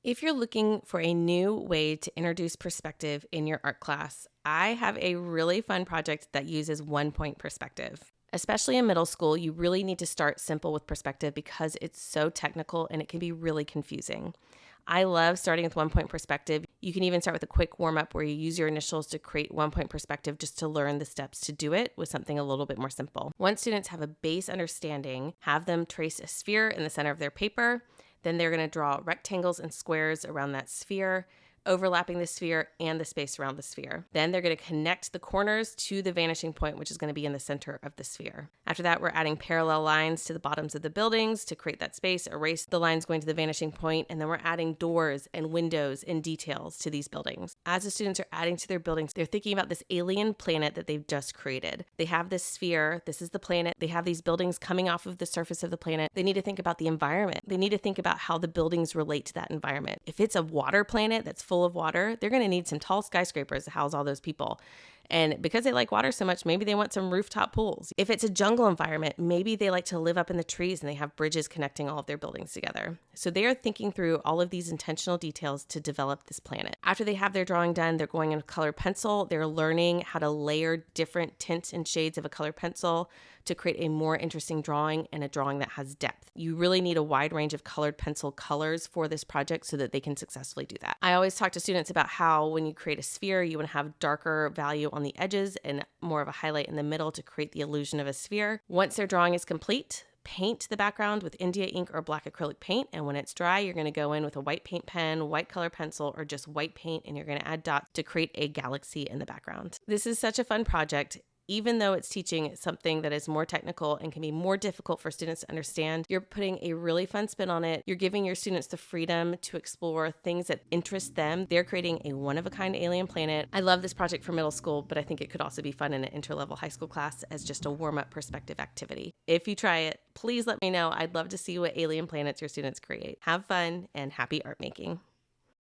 If you're looking for a new way to introduce perspective in your art class, I have a really fun project that uses 1-point perspective. Especially in middle school, you really need to start simple with perspective because it's so technical and it can be really confusing. I love starting with 1-point perspective. You can even start with a quick warm up where you use your initials to create 1-point perspective just to learn the steps to do it with something a little bit more simple. Once students have a base understanding, have them trace a sphere in the center of their paper. Then they're going to draw rectangles and squares around that sphere, overlapping the sphere and the space around the sphere. Then they're going to connect the corners to the vanishing point, which is going to be in the center of the sphere. After that, we're adding parallel lines to the bottoms of the buildings to create that space, erase the lines going to the vanishing point, and then we're adding doors and windows and details to these buildings. As the students are adding to their buildings, they're thinking about this alien planet that they've just created. They have this sphere, this is the planet, they have these buildings coming off of the surface of the planet. They need to think about the environment. They need to think about how the buildings relate to that environment. If it's a water planet that's full of water, they're going to need some tall skyscrapers to house all those people. And because they like water so much, maybe they want some rooftop pools. If it's a jungle environment, maybe they like to live up in the trees and they have bridges connecting all of their buildings together. So they are thinking through all of these intentional details to develop this planet. After they have their drawing done, they're going in with colored pencil. They're learning how to layer different tints and shades of a colored pencil to create a more interesting drawing and a drawing that has depth. You really need a wide range of colored pencil colors for this project so that they can successfully do that. I always talk to students about how when you create a sphere, you want to have darker value on the edges and more of a highlight in the middle to create the illusion of a sphere. Once their drawing is complete, paint the background with India ink or black acrylic paint, and when it's dry, you're going to go in with a white paint pen, white color pencil, or just white paint, and you're going to add dots to create a galaxy in the background. This is such a fun project. Even though it's teaching something that is more technical and can be more difficult for students to understand, you're putting a really fun spin on it. You're giving your students the freedom to explore things that interest them. They're creating a one-of-a-kind alien planet. I love this project for middle school, but I think it could also be fun in an interlevel high school class as just a warm-up perspective activity. If you try it, please let me know. I'd love to see what alien planets your students create. Have fun and happy art making.